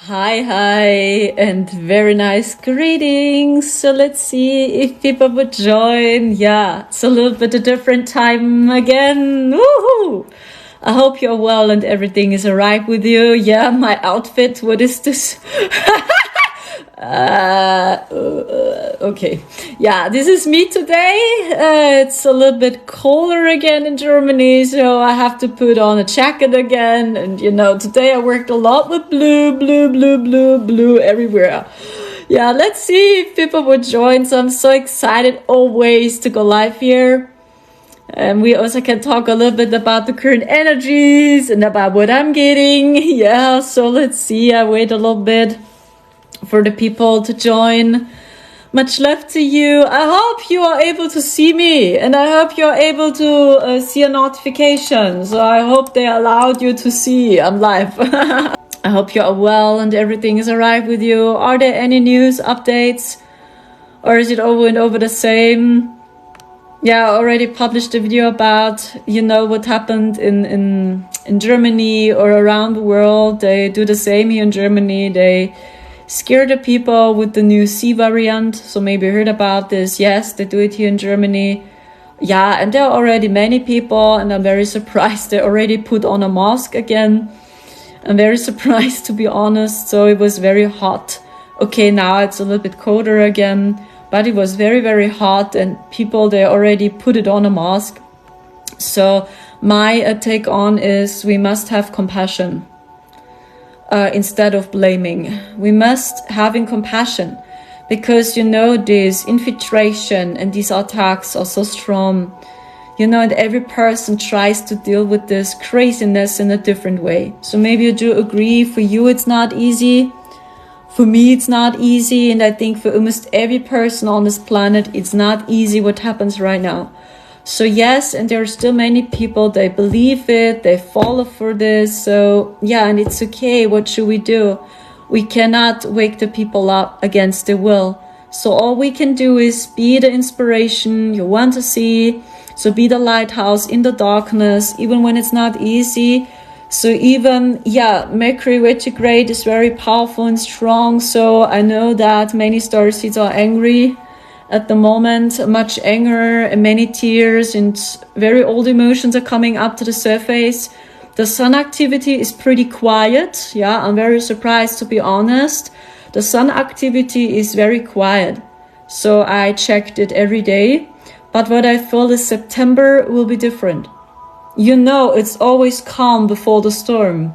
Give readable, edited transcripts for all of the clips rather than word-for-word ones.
Hi, and very nice greetings. So let's see if people would join. Yeah, it's a little bit a different time again. Woohoo! I hope you're well and everything is alright with you. Yeah, my outfit, what is this? Okay. Yeah, this is me today. It's a little bit colder again in Germany, so I have to put on a jacket again. And today I worked a lot with blue everywhere. Yeah, let's see if people would join. So I'm so excited always to go live here. And we also can talk a little bit about the current energies and about what I'm getting. Yeah, so let's see. I wait a little bit for the people to join. Much love to you. I hope you are able to see me, and I hope you're able to see a notification. So I hope they allowed you to see I'm live. I hope you are well and everything is alright with you. Are there any news updates, or is it over and over the same? Yeah, I already published a video about what happened in Germany or around the world. They do the same here in Germany. They scare the people with the new C variant. So maybe you heard about this. Yes, they do it here in Germany. Yeah, and there are already many people, and I'm very surprised they already put on a mask again. I'm very surprised, to be honest. So it was very hot. Okay, now it's a little bit colder again, but it was very, very hot, and people, they already put it on a mask. So my take on is we must have compassion. Instead of blaming. We must having compassion, because this infiltration and these attacks are so strong, and every person tries to deal with this craziness in a different way. So maybe you do agree, for you it's not easy, for me it's not easy, and I think for almost every person on this planet it's not easy what happens right now. So yes, and there are still many people, they believe it, they follow for this. So yeah, and it's okay. What should we do? We cannot wake the people up against their will. So all we can do is be the inspiration you want to see. So be the lighthouse in the darkness, even when it's not easy. So even, Mercury retrograde is very powerful and strong. So I know that many starseeds are angry at the moment, much anger and many tears, and very old emotions are coming up to the surface. The sun activity is pretty quiet. Yeah, I'm very surprised, to be honest. The sun activity is very quiet. So I checked it every day. But what I feel is September will be different. It's always calm before the storm.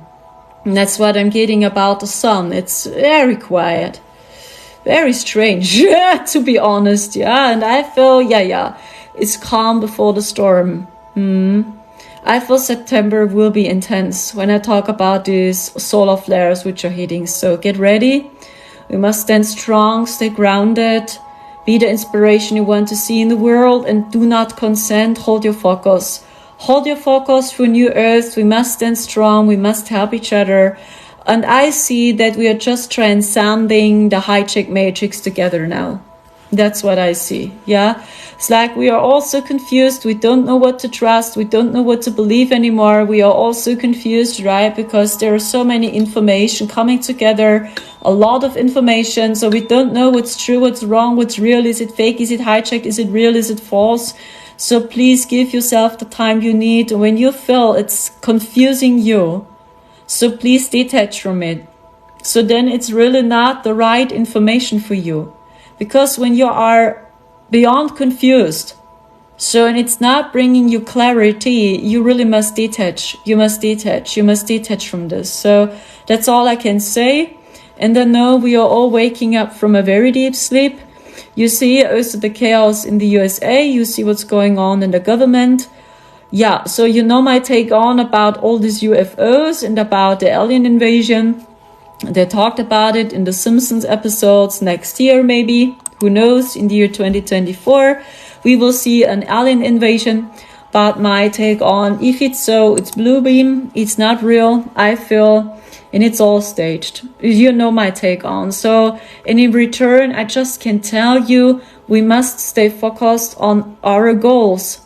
And that's what I'm getting about the sun. It's very quiet. Very strange, to be honest, and I feel, it's calm before the storm. I feel September will be intense when I talk about these solar flares which are hitting. So get ready. We must stand strong, stay grounded, be the inspiration you want to see in the world, and do not consent. Hold your focus. Hold your focus for New Earth. We must stand strong. We must help each other. And I see that we are just transcending the hijack matrix together now. That's what I see. Yeah. It's like we are all so confused. We don't know what to trust. We don't know what to believe anymore. We are all so confused, right? Because there are so many information coming together, a lot of information. So we don't know what's true, what's wrong, what's real. Is it fake? Is it hijacked? Is it real? Is it false? So please give yourself the time you need. When you feel it's confusing you, so please detach from it. So then it's really not the right information for you. Because when you are beyond confused, and it's not bringing you clarity, you really must detach. You must detach from this. So that's all I can say. And I know we are all waking up from a very deep sleep. You see also the chaos in the USA. You see what's going on in the government. Yeah, so my take on about all these UFOs and about the alien invasion. They talked about it in the Simpsons episodes. Next year, maybe, who knows, in the year 2024, we will see an alien invasion. But my take on, if it's so, it's blue beam, it's not real, I feel, and it's all staged. My take on. So, and in return, I just can tell you, we must stay focused on our goals.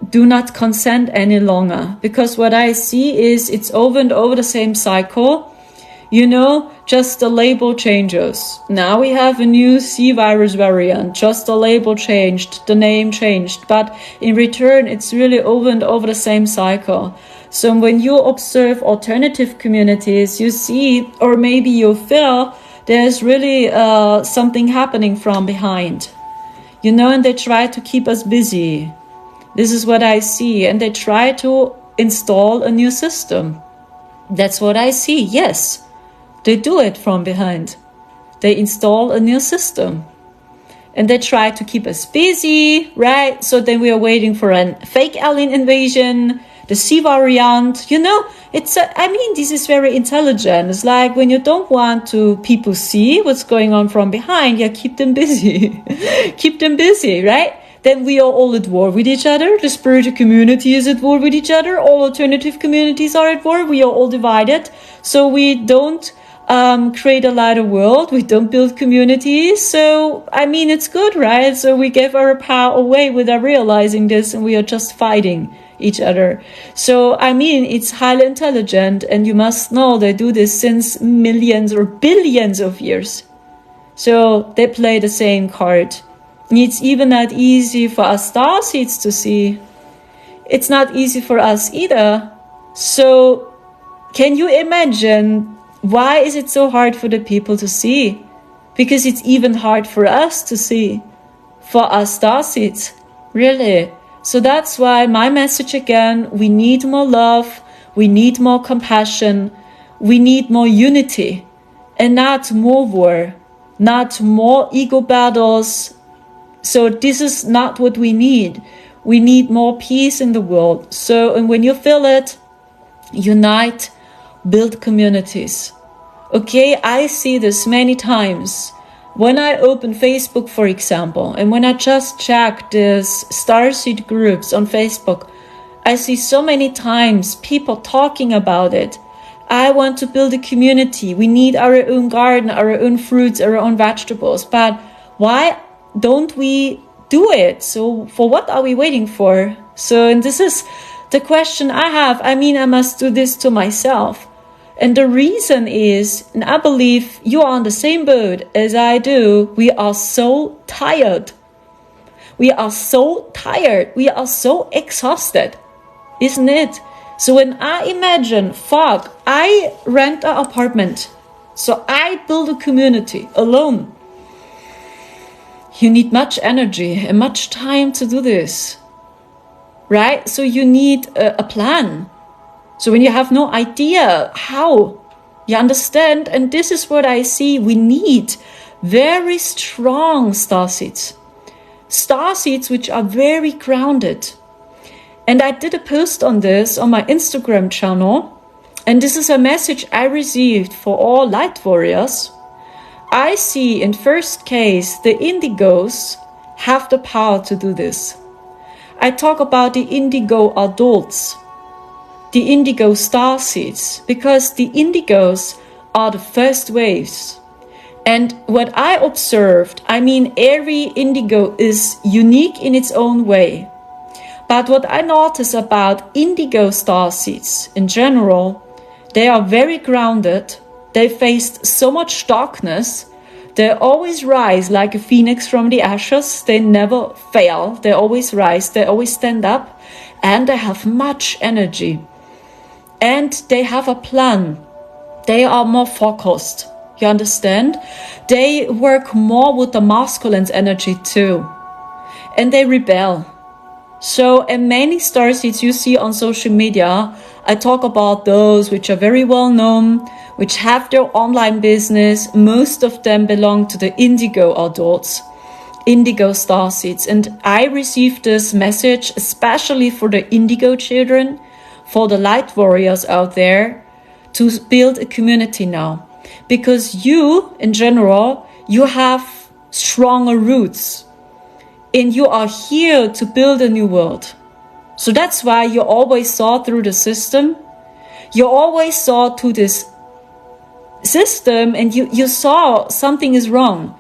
Do not consent any longer, because what I see is it's over and over the same cycle. You know, just the label changes. Now we have a new C virus variant, just the label changed, the name changed, but in return it's really over and over the same cycle. So when you observe alternative communities, you see, or maybe you feel, there's really something happening from behind. You know, and they try to keep us busy. This is what I see, and they try to install a new system. That's what I see, yes. They do it from behind. They install a new system. And they try to keep us busy, right? So then we are waiting for a fake alien invasion, the C variant. You know, this is very intelligent. It's like when you don't want to people see what's going on from behind, yeah, keep them busy. Keep them busy, right? Then we are all at war with each other. The spiritual community is at war with each other. All alternative communities are at war. We are all divided. So we don't create a lighter world. We don't build communities. So, it's good, right? So we give our power away without realizing this, and we are just fighting each other. So, it's highly intelligent, and you must know they do this since millions or billions of years. So they play the same card. It's even not easy for us starseeds to see. It's not easy for us either. So can you imagine why is it so hard for the people to see? Because it's even hard for us to see. For us starseeds. Really. So that's why my message again, we need more love. We need more compassion. We need more unity. And not more war. Not more ego battles. So this is not what we need. We need more peace in the world. So, and when you feel it, unite, build communities. Okay, I see this many times. When I open Facebook, for example, and when I just check these starseed groups on Facebook, I see so many times people talking about it. I want to build a community. We need our own garden, our own fruits, our own vegetables. But why don't we do it? So for what are we waiting for? So, and this is the question I have. I must do this to myself. And the reason is, and I believe you are on the same boat as I do, we are so tired. We are so tired. We are so exhausted, isn't it? So when I imagine, I rent an apartment. So I build a community alone. You need much energy and much time to do this, right? So you need a plan. So when you have no idea how, you understand? And this is what I see. We need very strong starseeds. Starseeds which are very grounded. And I did a post on this on my Instagram channel. And this is a message I received for all light warriors. I see in first case, the indigos have the power to do this. I talk about the indigo adults, the indigo starseeds, because the indigos are the first waves. And what I observed, every indigo is unique in its own way. But what I notice about indigo starseeds in general, they are very grounded. They faced so much darkness. They always rise like a phoenix from the ashes. They never fail. They always rise. They always stand up. And they have much energy. And they have a plan. They are more focused. You understand? They work more with the masculine's energy too. And they rebel. So, and many starseeds you see on social media, I talk about those which are very well known, which have their online business. Most of them belong to the indigo adults, indigo starseeds. And I received this message especially for the indigo children, for the light warriors out there, to build a community now. Because you, in general, you have stronger roots. And you are here to build a new world. So that's why you always saw through the system. You always saw through this system and you saw something is wrong.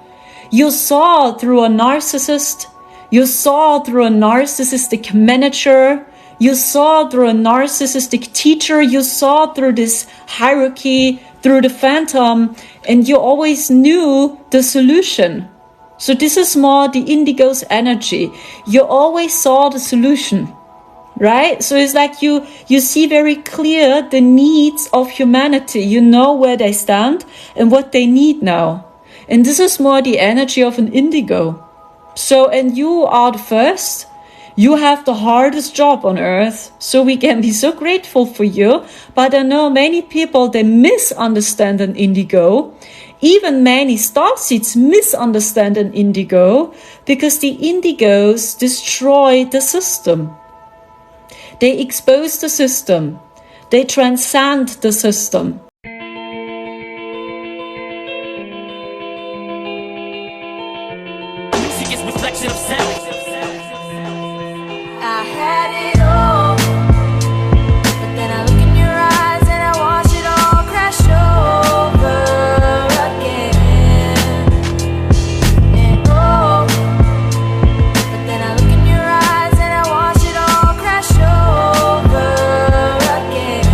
You saw through a narcissist. You saw through a narcissistic manager. You saw through a narcissistic teacher. You saw through this hierarchy through the phantom, and you always knew the solution. So this is more the indigo's energy. You always saw the solution, right? So it's like you see very clear the needs of humanity. You know where they stand and what they need now. And this is more the energy of an indigo. So, and you are the first. You have the hardest job on earth. So we can be so grateful for you. But I know many people, they misunderstand an indigo. Even many starseeds misunderstand an indigo because the indigos destroy the system. They expose the system. They transcend the system. Music is reflection of sound. I had it all, but then I look in your eyes and I watch it all crash over again. And oh, but then I look in your eyes and I watch it all crash over again.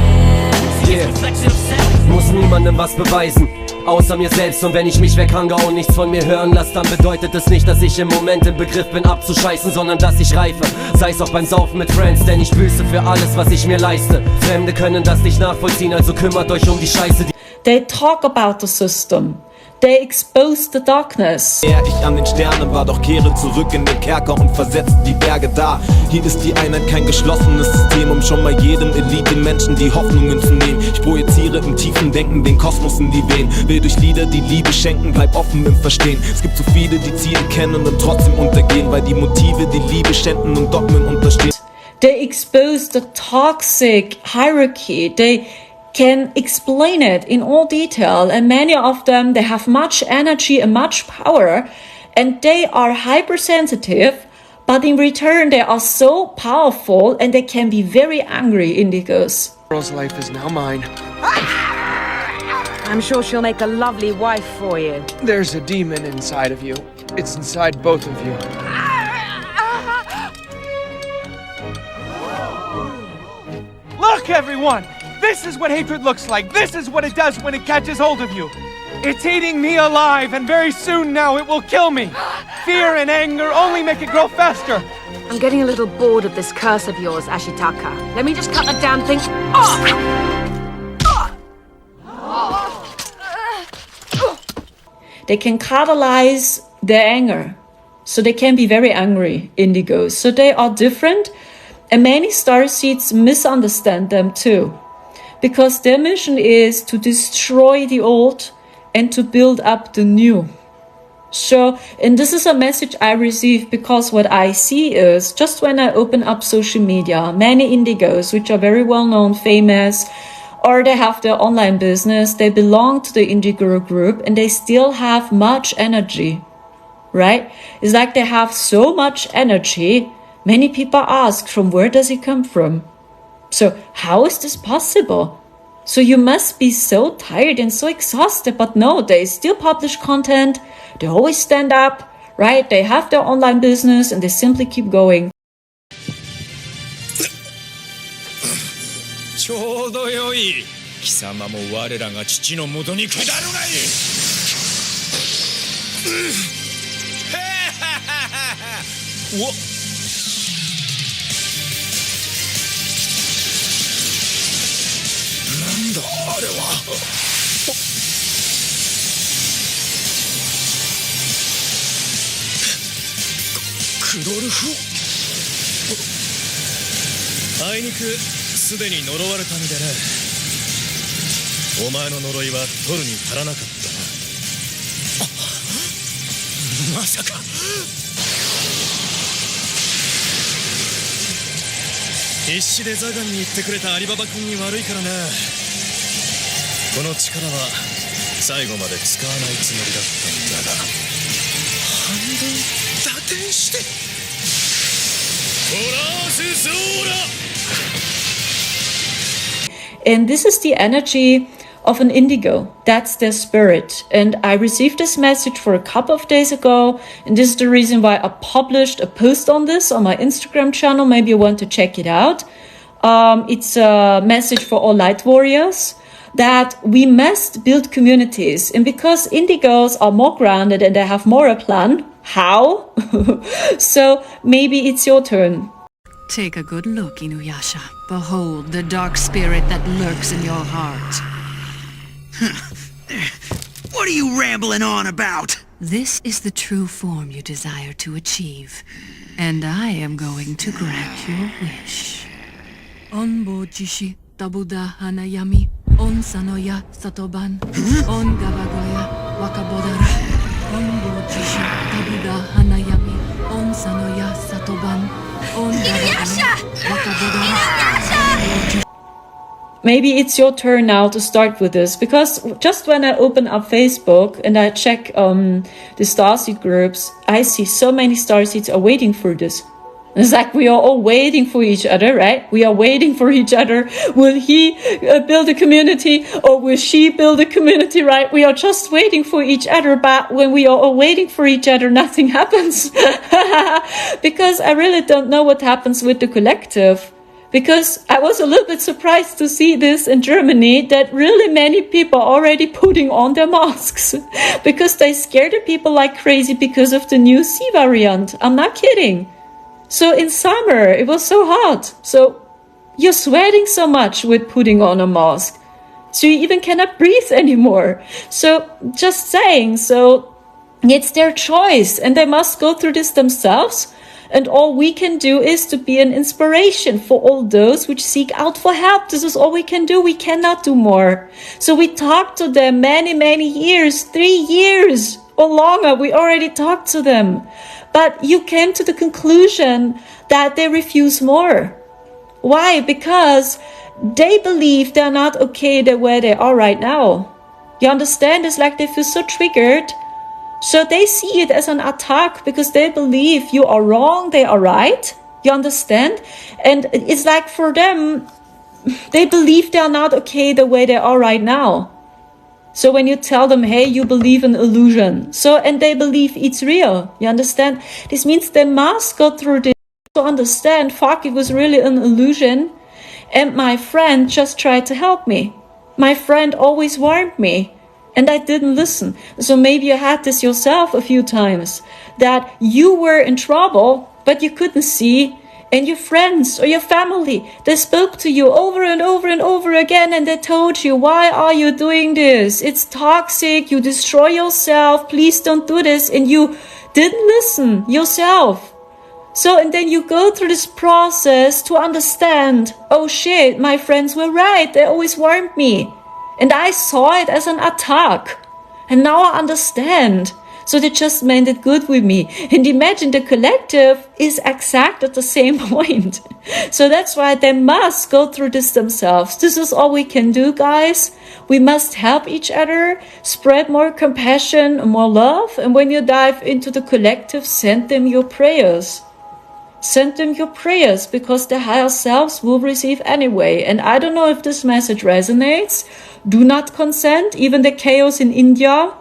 Music is reflection of sound. Muss niemandem was beweisen, außer mir selbst. Und wenn ich mich weghangere und nichts von mir hören lasse, dann bedeutet es nicht, dass ich im Moment im Begriff bin abzuscheißen, sondern dass ich reife, sei es auch beim Saufen mit Friends. Denn ich büße für alles, was ich mir leiste. Fremde können das nicht nachvollziehen, also kümmert euch um die Scheiße. They talk about the system. They expose the darkness. Ich an den Sternen war, doch kehre zurück in den Kerker und versetze die Berge dar. Hier ist die Einheit kein geschlossenes System, um schon mal jedem Elite-Menschen die Hoffnungen zu nehmen. Ich projiziere im tiefen Denken den Kosmos in die Venen, will durch Lieder die Liebe schenken, bleib offen im Verstehen. Es gibt so viele, die Ziele kennen und trotzdem untergehen, weil die Motive die Liebe schänden und Dogmen unterstehen. They expose the toxic hierarchy. They can explain it in all detail, and many of them, they have much energy and much power, and they are hypersensitive, but in return they are so powerful and they can be very angry indigos. Girl's life is now mine. I'm sure she'll make a lovely wife for you. There's a demon inside of you. It's inside both of you. Look, everyone! This is what hatred looks like. This is what it does when it catches hold of you. It's eating me alive, and very soon now it will kill me. Fear and anger only make it grow faster. I'm getting a little bored of this curse of yours, Ashitaka. Let me just cut the damn thing off! They can catalyze their anger. So they can be very angry, indigos. So they are different, and many starseeds misunderstand them too. Because their mission is to destroy the old and to build up the new. So, and this is a message I receive because what I see is, just when I open up social media, many indigos, which are very well known, famous, or they have their online business, they belong to the indigo group and they still have much energy, right? It's like they have so much energy. Many people ask, from where does it come from? So how is this possible? So you must be so tired and so exhausted, but no, they still publish content. They always stand up, right? They have their online business and they simply keep going. ちょうどよい。貴様も我らが父のもとに下るがいい。おっ。なんだあれは。クドルフ。あいにくすでに呪われた身でね。お前の呪いは取るに足らなかったな。まさか。必死でザガンに行ってくれたアリババ君に悪いからな。この力は最後まで使わないつもりだったんだが、半分打点してトランスソーラ。And this is the energy of an indigo. That's their spirit. And I received this message for a couple of days ago. And this is the reason why I published a post on this on my Instagram channel. Maybe you want to check it out. It's a message for all light warriors. that we must build communities. And because indigos are more grounded and they have more a plan, how? So maybe it's your turn. Take a good look, Inuyasha. Behold the dark spirit that lurks in your heart. What are you rambling on about? This is the true form you desire to achieve, and I am going to grant your wish. Onbo jishi tabuda hanayami, on sanoya satoban, on gabagoya wakabodara. Onbo jishi tabuda hanayami, on sanoya satoban, on gabagoya wakabodara. Maybe it's your turn now to start with this, because just when I open up Facebook and I check the starseed groups, I see so many starseeds are waiting for this. It's like we are all waiting for each other, right? We are waiting for each other. Will he build a community, or will she build a community, right? We are just waiting for each other, but when we are all waiting for each other, nothing happens. Because I really don't know what happens with the collective. Because I was a little bit surprised to see this in Germany, that really many people are already putting on their masks because they scared the people like crazy because of the new C variant. I'm not kidding. So in summer, it was so hot. So you're sweating so much with putting on a mask. So you even cannot breathe anymore. So just saying, so it's their choice and they must go through this themselves. And all we can do is to be an inspiration for all those which seek out for help. This is all we can do. We cannot do more. So we talked to them many, many years, 3 years or longer. We already talked to them. But you came to the conclusion that they refuse more. Why? Because they believe they're not okay the way they are right now. You understand? It's like they feel so triggered. So they see it as an attack because they believe you are wrong, they are right. You understand? And it's like for them, they believe they are not okay the way they are right now. So when you tell them, hey, you believe in illusion. And they believe it's real. You understand? This means they must go through this to understand, fuck, it was really an illusion. And my friend just tried to help me. My friend always warned me. And I didn't listen. So maybe you had this yourself a few times, that you were in trouble, but you couldn't see. And your friends or your family, they spoke to you over and over and over again. And they told you, why are you doing this? It's toxic. You destroy yourself. Please don't do this. And you didn't listen yourself. So, and then you go through this process to understand, oh shit, my friends were right. They always warned me. And I saw it as an attack. And now I understand. So they just meant it good with me. And imagine the collective is exact at the same point. So that's why they must go through this themselves. This is all we can do, guys. We must help each other, spread more compassion, more love. And when you dive into the collective, send them your prayers. Send them your prayers, because the higher selves will receive anyway. And I don't know if this message resonates. Do not consent. Even the chaos in India.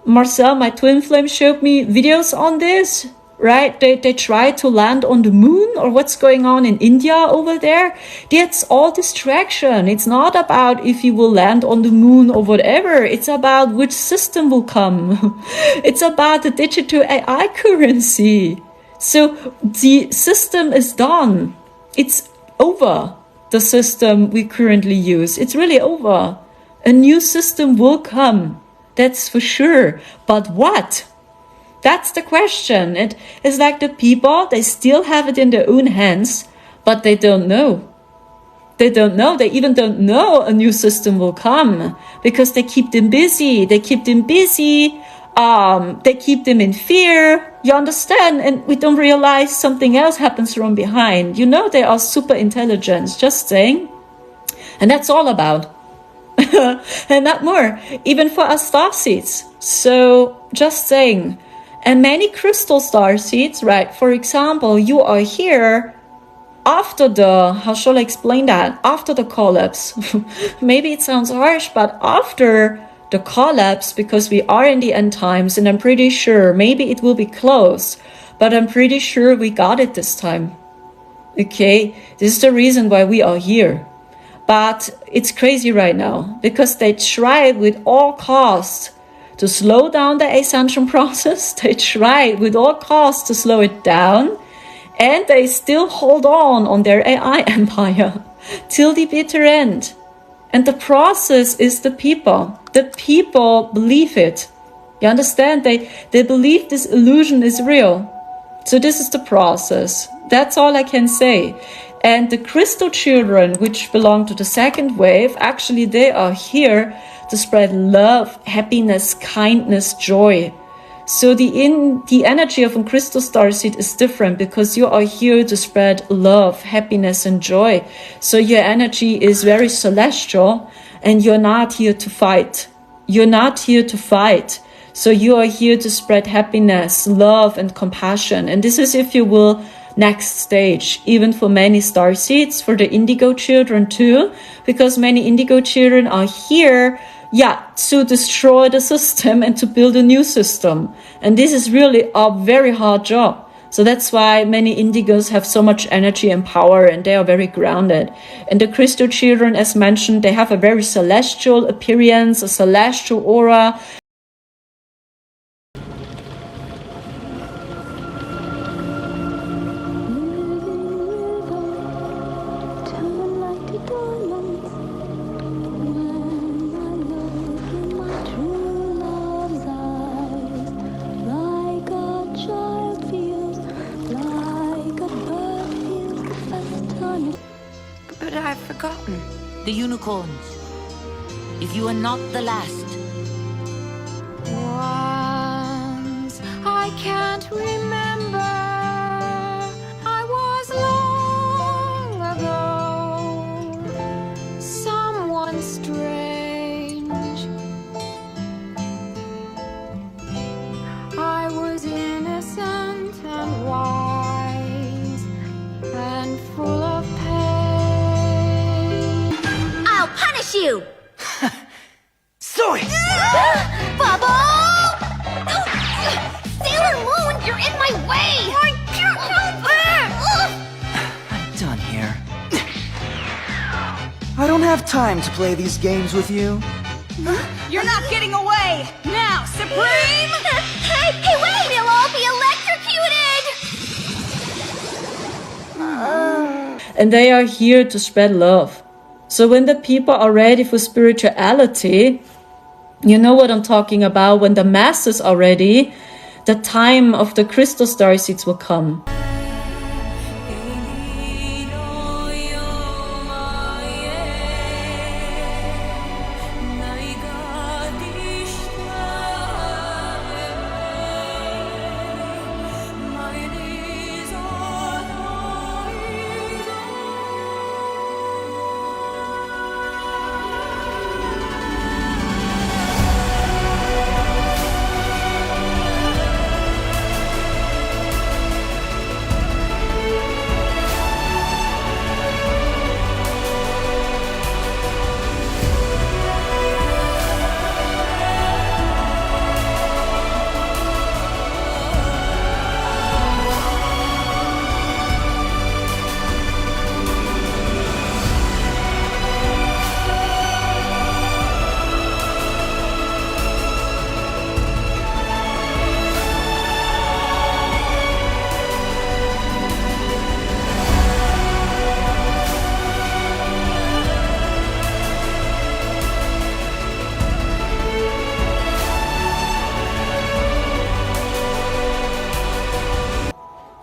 Marcel, my twin flame, showed me videos on this. Right? They try to land on the moon, or what's going on in India over there. That's all distraction. It's not about if you will land on the moon or whatever. It's about which system will come. It's about the digital AI currency. So the system is done. It's over, the system we currently use. It's really over. A new system will come. That's for sure. But what? That's the question. It is like the people, they still have it in their own hands, but they don't know. They don't know. They even don't know a new system will come because they keep them busy. They keep them busy. They keep them in fear. You understand? And we don't realize something else happens from behind. You know, they are super intelligent, just saying. And that's all about. And not more. Even for us starseeds. So, just saying. And many crystal starseeds, right? For example, you are here after the, how shall I explain that? After the collapse. Maybe it sounds harsh, but after the collapse, because we are in the end times, and I'm pretty sure maybe it will be close, but I'm pretty sure we got it this time. Okay, this is the reason why we are here. But it's crazy right now because they tried with all costs to slow down the ascension process. They tried with all costs to slow it down, and they still hold on their AI empire till the bitter end. And the process is the people. The people believe it. You understand? They believe this illusion is real. So this is the process. That's all I can say. And the crystal children, which belong to the second wave, actually they are here to spread love, happiness, kindness, joy. So the energy of a crystal starseed is different because you are here to spread love, happiness, and joy. So your energy is very celestial, and you're not here to fight. You're not here to fight. So you are here to spread happiness, love, and compassion. And this is, if you will, next stage, even for many starseeds, for the indigo children too, because many indigo children are here, to destroy the system and to build a new system. And this is really a very hard job. So that's why many indigos have so much energy and power, and they are very grounded. And the crystal children, as mentioned, they have a very celestial appearance, a celestial aura. But I've forgotten. The unicorns. If you are not the last. Once I can't remember. I was long ago. Someone strange. I was innocent and wise and full of pain. I'll punish you! Sorry! Bubble! Sailor Moon, you're in my way! I can't help it! I'm done here. I don't have time to play these games with you. You're not getting away! Now, Supreme! Hey, wait! We'll all be electrocuted! And they are here to spread love. So when the people are ready for spirituality, you know what I'm talking about, when the masses are ready, the time of the crystal starseeds will come.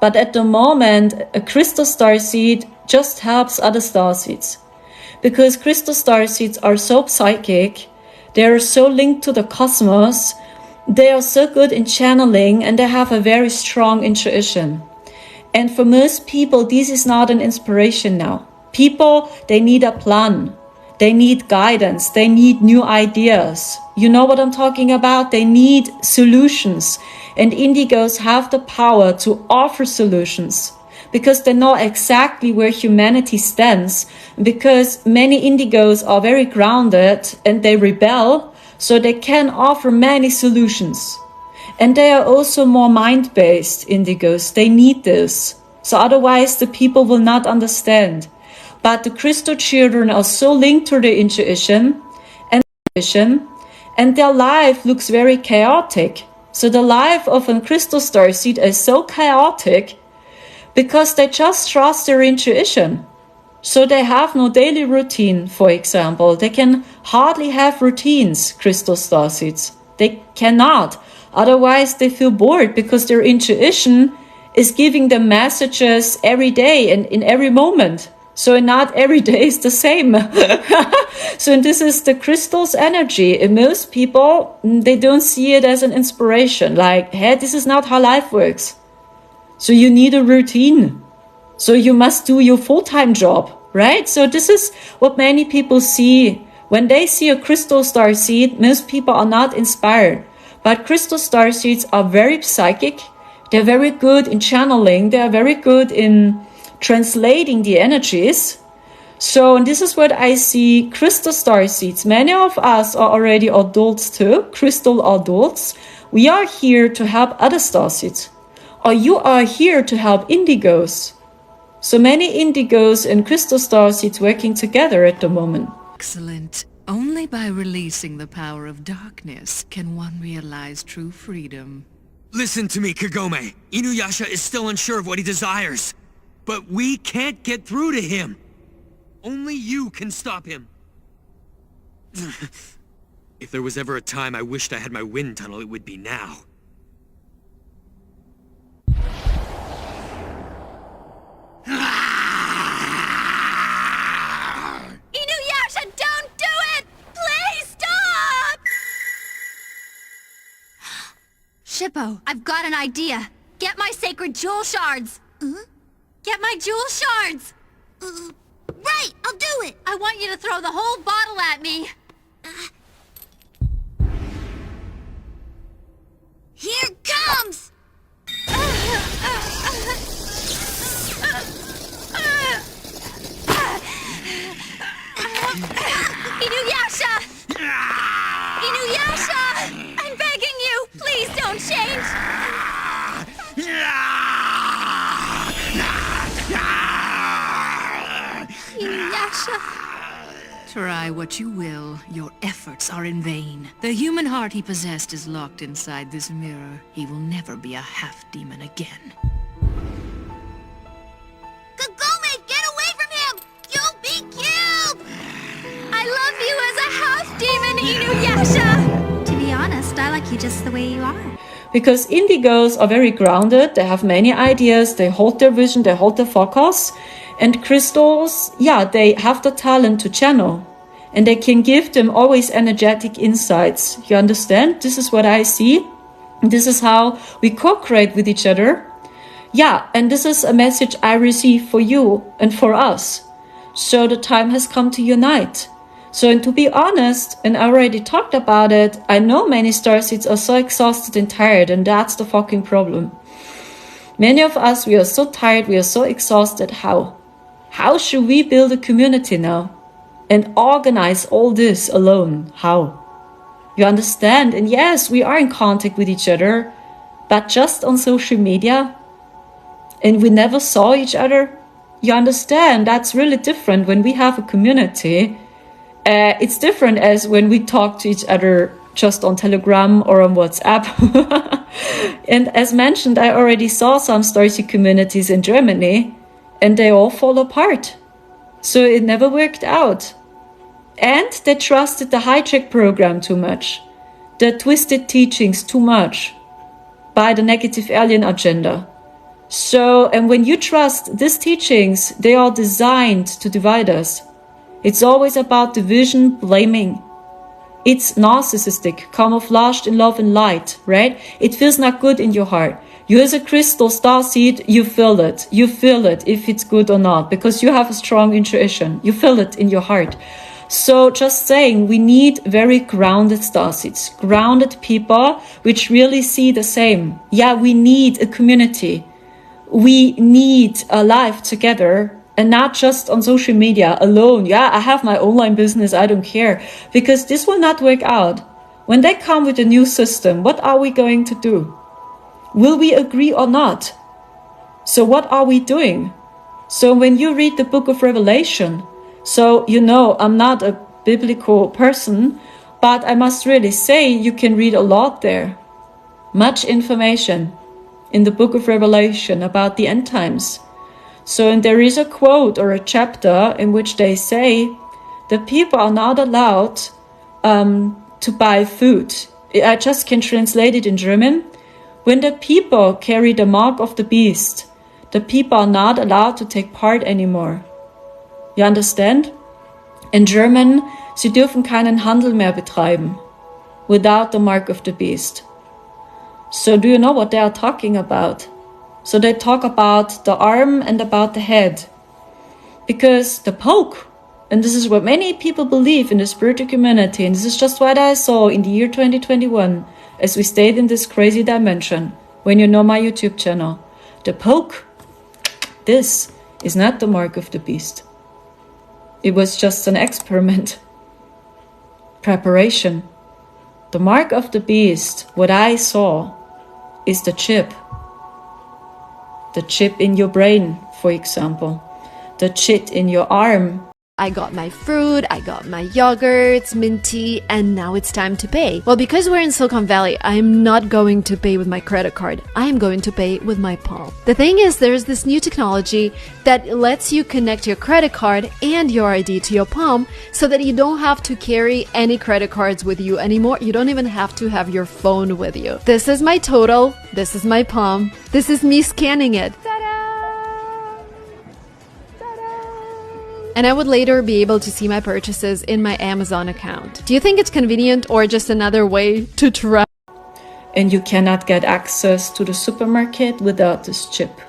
But at the moment, a crystal starseed just helps other starseeds. Because crystal starseeds are so psychic, they are so linked to the cosmos, they are so good in channeling, and they have a very strong intuition. And for most people, this is not an inspiration now. People, they need a plan. They need guidance. They need new ideas. You know what I'm talking about? They need solutions. And indigos have the power to offer solutions because they know exactly where humanity stands. Because many indigos are very grounded and they rebel, so they can offer many solutions. And they are also more mind-based indigos. They need this. So otherwise the people will not understand. But the crystal children are so linked to their intuition, and their life looks very chaotic. So the life of a crystal starseed is so chaotic because they just trust their intuition. So they have no daily routine, for example. They can hardly have routines, crystal starseeds. They cannot. Otherwise, they feel bored because their intuition is giving them messages every day and in every moment. So not every day is the same. So this is the crystal's energy. And most people, they don't see it as an inspiration. Like, hey, this is not how life works. So you need a routine. So you must do your full-time job, right? So this is what many people see. When they see a crystal starseed, most people are not inspired. But crystal starseeds are very psychic. They're very good in channeling. They're very good in translating the energies. So, and this is what I see crystal starseeds. Many of us are already adults too, crystal adults. We are here to help other starseeds. Or you are here to help indigos. So many indigos and crystal starseeds working together at the moment. Excellent. Only by releasing the power of darkness can one realize true freedom. Listen to me, Kagome. Inuyasha is still unsure of what he desires. But we can't get through to him. Only you can stop him. If there was ever a time I wished I had my wind tunnel, it would be now. Inuyasha, don't do it! Please stop! Shippo, I've got an idea. Get my sacred jewel shards. Get my jewel shards! Right, I'll do it! I want you to throw the whole bottle at me. Here comes! Inuyasha! Inuyasha! I'm begging you, please don't change! Inuyasha. Try what you will, your efforts are in vain. The human heart he possessed is locked inside this mirror. He will never be a half-demon again. Kagome, get away from him! You'll be killed! I love you as a half-demon, Inuyasha! To be honest, I like you just the way you are. Because indigos are very grounded, they have many ideas, they hold their vision, they hold their focus. And crystals, yeah, they have the talent to channel. And they can give them always energetic insights. You understand? This is what I see. This is how we co-create with each other. Yeah, and this is a message I receive for you and for us. So the time has come to unite. So, and to be honest, and I already talked about it, I know many starseeds are so exhausted and tired, and that's the fucking problem. Many of us, we are so tired, we are so exhausted. How? How should we build a community now? And organize all this alone? How? You understand? And yes, we are in contact with each other, but just on social media. And we never saw each other. You understand? That's really different when we have a community. It's different as when we talk to each other just on Telegram or on WhatsApp. And as mentioned, I already saw some Starseed communities in Germany, and they all fall apart. So it never worked out. And they trusted the hijack program too much, the twisted teachings too much by the negative alien agenda. So, and when you trust these teachings, they are designed to divide us. It's always about division, blaming. It's narcissistic, camouflaged in love and light, right? It feels not good in your heart. You as a crystal starseed, you feel it. You feel it if it's good or not, because you have a strong intuition. You feel it in your heart. So just saying, we need very grounded starseeds, grounded people which really see the same. Yeah, we need a community. We need a life together. And not just on social media alone. Yeah, I have my online business, I don't care. Because this will not work out. When they come with a new system, what are we going to do? Will we agree or not? So what are we doing? So when you read the book of Revelation, so you know I'm not a biblical person, but I must really say you can read a lot there. Much information in the book of Revelation about the end times. So and there is a quote or a chapter in which they say that people are not allowed to buy food. I just can translate it in German. When the people carry the mark of the beast, the people are not allowed to take part anymore. You understand? In German, sie dürfen keinen Handel mehr betreiben without the mark of the beast. So do you know what they are talking about? So they talk about the arm and about the head. Because the Pope, and this is what many people believe in the spiritual community, and this is just what I saw in the year 2021, as we stayed in this crazy dimension, when you know my YouTube channel. The Pope, this is not the mark of the beast. It was just an experiment. Preparation. The mark of the beast, what I saw, is the chip. The chip in your brain, for example. The chip in your arm. I got my fruit, I got my yogurts, minty, and now it's time to pay. Well, because we're in Silicon Valley, I am not going to pay with my credit card. I am going to pay with my palm. The thing is, there's this new technology that lets you connect your credit card and your ID to your palm so that you don't have to carry any credit cards with you anymore. You don't even have to have your phone with you. This is my total. This is my palm. This is me scanning it. And I would later be able to see my purchases in my Amazon account. Do you think it's convenient or just another way to track? And you cannot get access to the supermarket without this chip.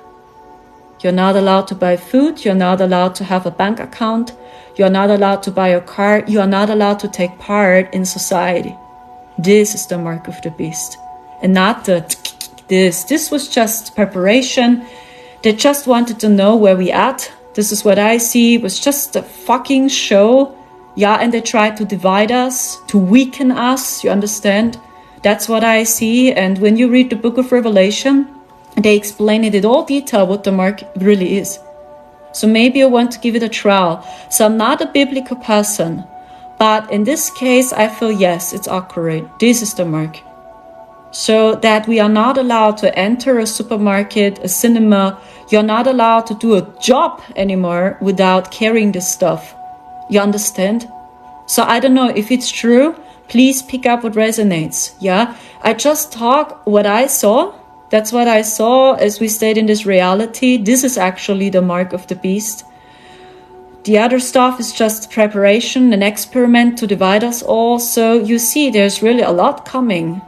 You're not allowed to buy food, you're not allowed to have a bank account, you're not allowed to buy a car, you are not allowed to take part in society. This is the mark of the beast. And not the this. This was just preparation. They just wanted to know where we at. This is what I see, was just a fucking show. Yeah, and they tried to divide us, to weaken us, you understand? That's what I see. And when you read the book of Revelation, they explain it in all detail what the mark really is. So maybe you want to give it a trial. So I'm not a biblical person, but in this case, I feel yes, it's accurate. This is the mark. So that we are not allowed to enter a supermarket, a cinema. You're not allowed to do a job anymore without carrying this stuff. You understand? So I don't know if it's true. Please pick up what resonates. Yeah, I just talk what I saw. That's what I saw as we stayed in this reality. This is actually the mark of the beast. The other stuff is just preparation, an experiment to divide us all. So you see, there's really a lot coming.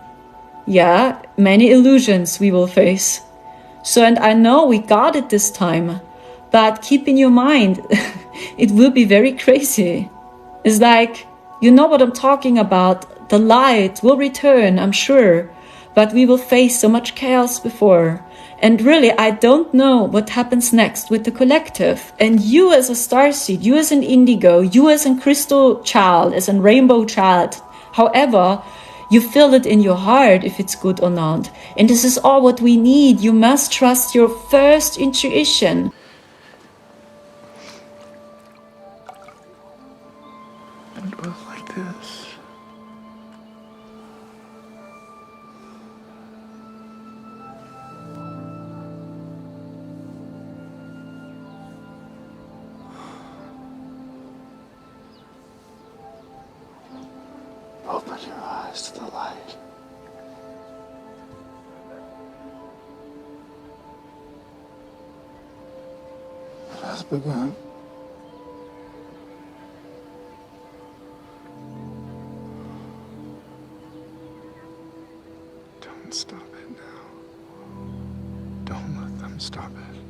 Yeah, many illusions we will face. So, and I know we got it this time, but keep in your mind, it will be very crazy. It's like, you know what I'm talking about. The light will return, I'm sure, but we will face so much chaos before. And really, I don't know what happens next with the collective. And you as a starseed, you as an indigo, you as a crystal child, as a rainbow child, however, you feel it in your heart if it's good or not. And this is all what we need. You must trust your first intuition. And it was like this. Open your eyes to the light. It has begun. Don't stop it now. Don't let them stop it.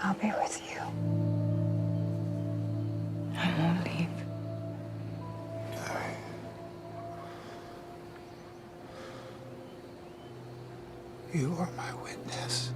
I'll be with you. I won't leave. You are my witness.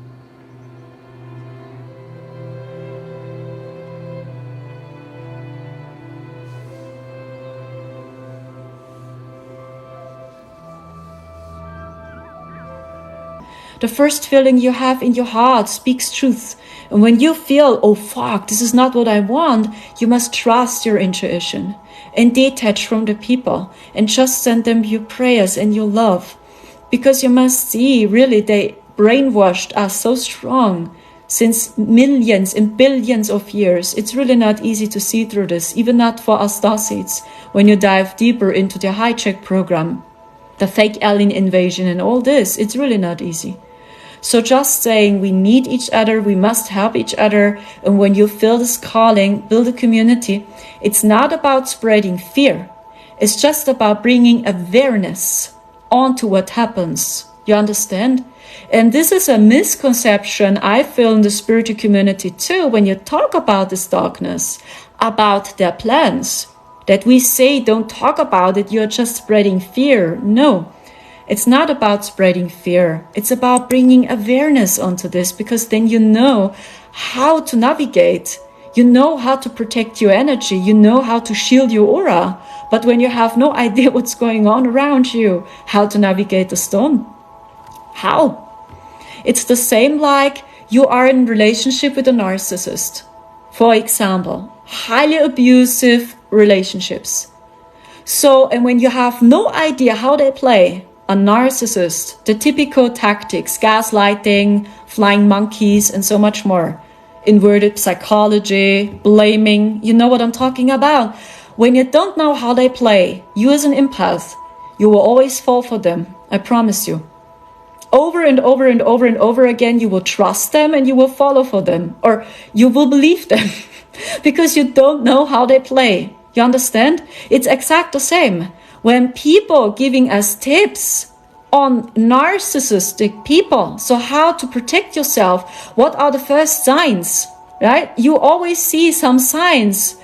The first feeling you have in your heart speaks truth. And when you feel, oh fuck, this is not what I want, you must trust your intuition and detach from the people and just send them your prayers and your love. Because you must see, really, they brainwashed us so strong since millions and billions of years. It's really not easy to see through this, even not for us Starseeds, when you dive deeper into the hijack program, the fake alien invasion and all this. It's really not easy. So just saying we need each other, we must help each other, and when you feel this calling, build a community. It's not about spreading fear. It's just about bringing awareness onto what happens. You understand? And this is a misconception I feel in the spiritual community too, when you talk about this darkness, about their plans, that we say don't talk about it, you're just spreading fear. No, it's not about spreading fear. It's about bringing awareness onto this, because then you know how to navigate. You know how to protect your energy. You know how to shield your aura. But when you have no idea what's going on around you, how to navigate the storm? How? It's the same like you are in a relationship with a narcissist. For example, highly abusive relationships. So, and when you have no idea how they play, a narcissist, the typical tactics, gaslighting, flying monkeys, and so much more, inverted psychology, blaming, you know what I'm talking about. When you don't know how they play, you as an empath, you will always fall for them, I promise you. Over and over and over and over again, you will trust them and you will follow for them, or you will believe them because you don't know how they play. You understand? It's exact the same. When people giving us tips on narcissistic people, so how to protect yourself, what are the first signs, right? You always see some signs.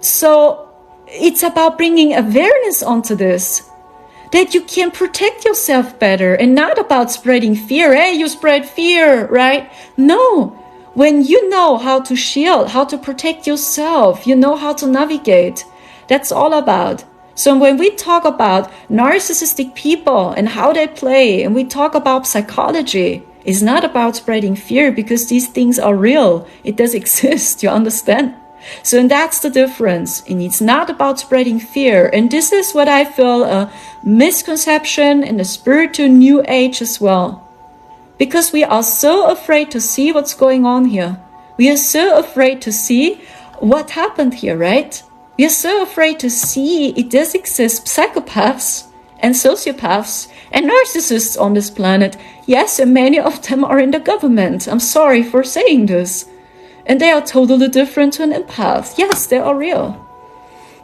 So it's about bringing awareness onto this, that you can protect yourself better, and not about spreading fear. Hey, you spread fear, right? No. When you know how to shield, how to protect yourself, you know how to navigate. That's all about. So when we talk about narcissistic people and how they play, and we talk about psychology, it's not about spreading fear, because these things are real. It does exist, you understand? So and that's the difference. And it's not about spreading fear. And this is what I feel a misconception in the spiritual new age as well. Because we are so afraid to see what's going on here. We are so afraid to see what happened here, right? We are so afraid to see it does exist psychopaths and sociopaths and narcissists on this planet. Yes, and many of them are in the government. I'm sorry for saying this. And they are totally different to an empath. Yes, they are real.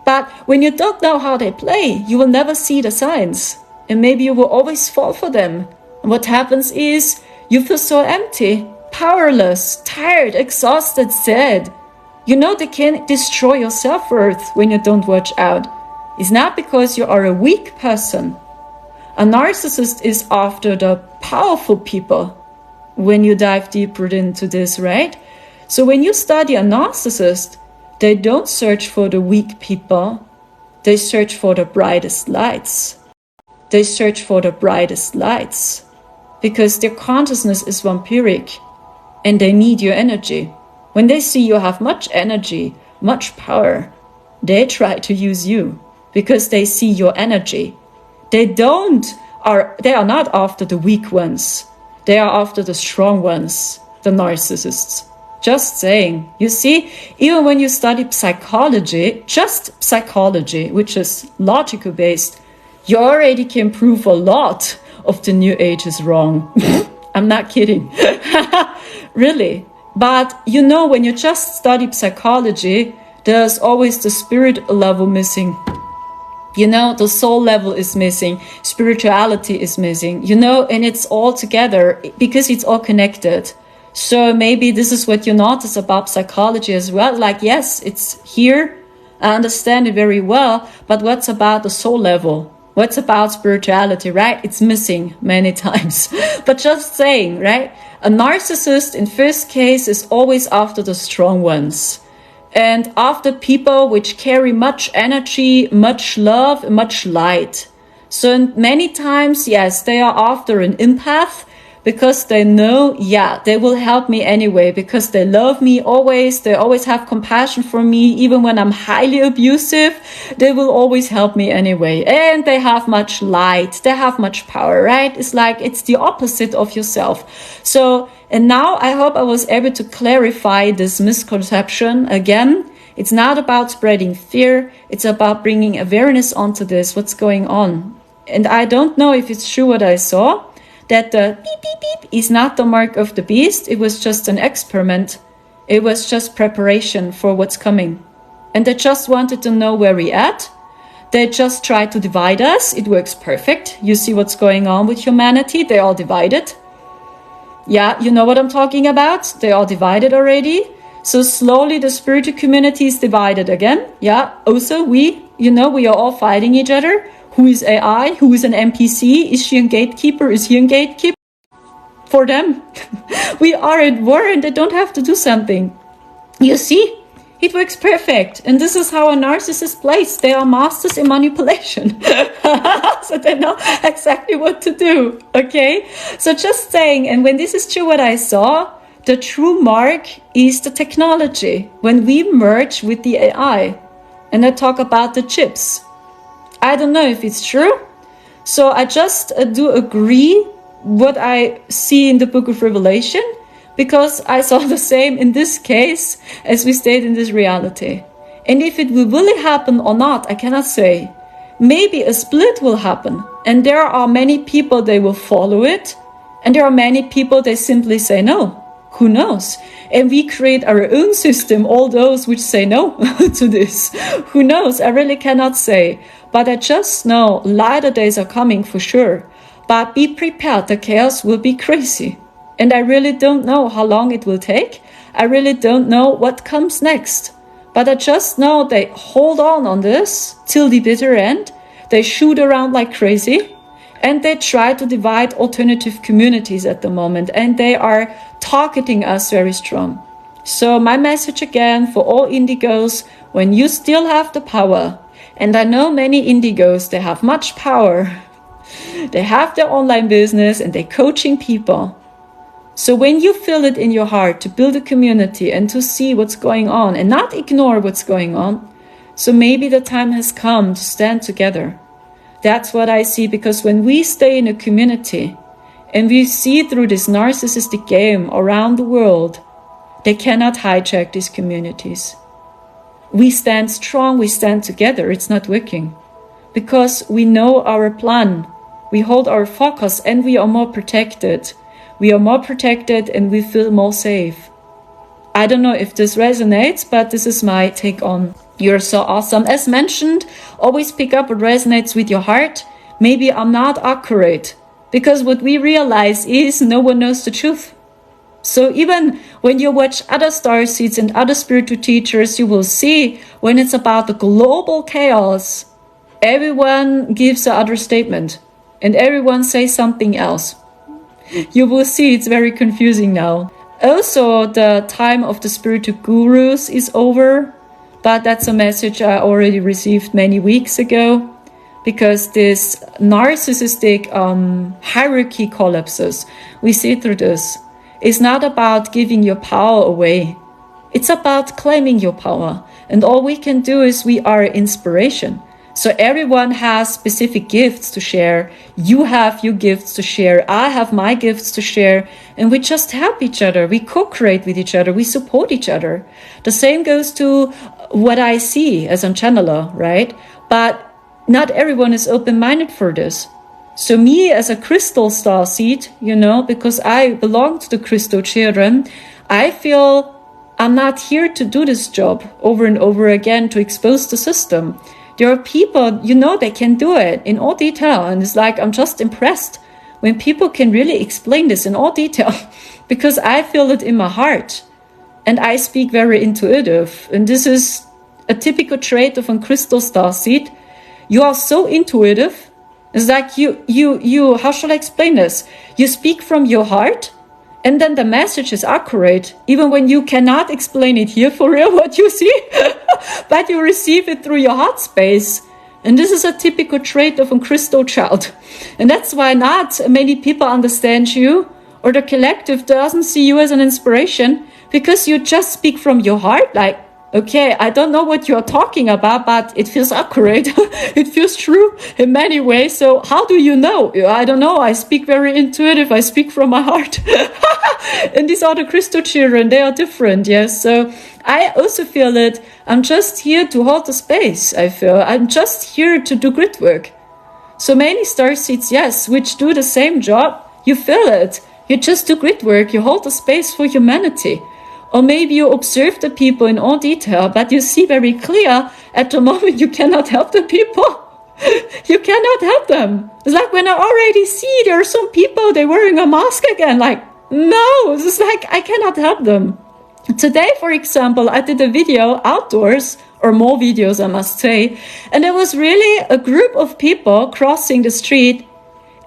But when you don't know how they play, you will never see the signs. And maybe you will always fall for them. And what happens is you feel so empty, powerless, tired, exhausted, sad. You know they can destroy your self-worth when you don't watch out. It's not because you are a weak person. A narcissist is after the powerful people when you dive deeper into this, right? So when you study a narcissist, they don't search for the weak people. They search for the brightest lights. They search for the brightest lights because their consciousness is vampiric and they need your energy. When they see you have much energy, much power, they try to use you because they see your energy. They are not after the weak ones. They are after the strong ones, the narcissists. Just saying. You see, even when you study psychology, just psychology, which is logical based, you already can prove a lot of the new age is wrong. I'm not kidding. Really. But you know, when you just study psychology, there's always the spirit level missing. You know, the soul level is missing. Spirituality is missing. You know, and it's all together because it's all connected. So maybe this is what you notice about psychology as well. Like, yes, it's here. I understand it very well. But what's about the soul level? What's about spirituality, right? It's missing many times. But just saying, right? A narcissist in first case is always after the strong ones. And after people which carry much energy, much love, much light. So many times, yes, they are after an empath, because they know, yeah, they will help me anyway, because they love me always. They always have compassion for me. Even when I'm highly abusive, they will always help me anyway. And they have much light. They have much power, right? It's like, it's the opposite of yourself. So, and now I hope I was able to clarify this misconception again. It's not about spreading fear. It's about bringing awareness onto this, what's going on. And I don't know if it's true what I saw, that the beep, beep, beep is not the mark of the beast. It was just an experiment. It was just preparation for what's coming. And they just wanted to know where we're at. They just tried to divide us. It works perfect. You see what's going on with humanity. They're all divided. Yeah, you know what I'm talking about. They are divided already. So slowly the spiritual community is divided again. Yeah, also we are all fighting each other. Who is AI? Who is an NPC? Is she a gatekeeper? Is he a gatekeeper? For them, we are at war and they don't have to do something. You see, it works perfect. And this is how a narcissist plays. They are masters in manipulation. So they know exactly what to do. Okay? So just saying, and when this is true what I saw, the true mark is the technology. When we merge with the AI, and I talk about the chips. I don't know if it's true. So I just do agree what I see in the book of Revelation, because I saw the same in this case as we stayed in this reality. And if it will really happen or not, I cannot say. Maybe a split will happen. And there are many people, they will follow it. And there are many people, they simply say no. Who knows? And we create our own system, all those which say no to this. Who knows? I really cannot say. But I just know lighter days are coming for sure. But be prepared, the chaos will be crazy. And I really don't know how long it will take. I really don't know what comes next. But I just know they hold on this till the bitter end. They shoot around like crazy. And they try to divide alternative communities at the moment. And they are targeting us very strong. So my message again for all indigos, when you still have the power, and I know many indigos, they have much power. They have their online business and they're coaching people. So when you feel it in your heart to build a community and to see what's going on and not ignore what's going on, so maybe the time has come to stand together. That's what I see, because when we stay in a community and we see through this narcissistic game around the world, they cannot hijack these communities. We stand strong, we stand together, it's not working. Because we know our plan, we hold our focus and we are more protected. We are more protected and we feel more safe. I don't know if this resonates, but this is my take on You're So Awesome. As mentioned, always pick up what resonates with your heart. Maybe I'm not accurate, because what we realize is no one knows the truth. So even when you watch other starseeds and other spiritual teachers, you will see when it's about the global chaos, everyone gives the other statement and everyone says something else. You will see it's very confusing now. Also, the time of the spiritual gurus is over, but that's a message I already received many weeks ago, because this narcissistic hierarchy collapses. We see through this. It's not about giving your power away. It's about claiming your power. And all we can do is we are inspiration. So everyone has specific gifts to share. You have your gifts to share. I have my gifts to share. And we just help each other. We co-create with each other. We support each other. The same goes to what I see as a channeler, right? But not everyone is open-minded for this. So me as a crystal star seed, because I belong to the crystal children, I feel I'm not here to do this job over and over again to expose the system. There are people, they can do it in all detail. And it's like, I'm just impressed when people can really explain this in all detail, because I feel it in my heart. And I speak very intuitive. And this is a typical trait of a crystal star seed. You are so intuitive. It's like you, how shall I explain this? You speak from your heart, and then the message is accurate, even when you cannot explain it here for real, what you see, but you receive it through your heart space. And this is a typical trait of a crystal child. And that's why not many people understand you, or the collective doesn't see you as an inspiration because you just speak from your heart, like, okay, I don't know what you're talking about, but it feels accurate. It feels true in many ways. So how do you know? I don't know. I speak very intuitive. I speak from my heart. And these are the crystal children. They are different. Yes. So I also feel that I'm just here to hold the space. I feel I'm just here to do grit work. So many starseeds, yes, which do the same job. You feel it. You just do grit work. You hold the space for humanity. Or maybe you observe the people in all detail, but you see very clear at the moment you cannot help the people. You cannot help them. It's like when I already see there are some people, they're wearing a mask again. Like, no, it's like I cannot help them. Today, for example, I did a video outdoors, or more videos, I must say, and there was really a group of people crossing the street,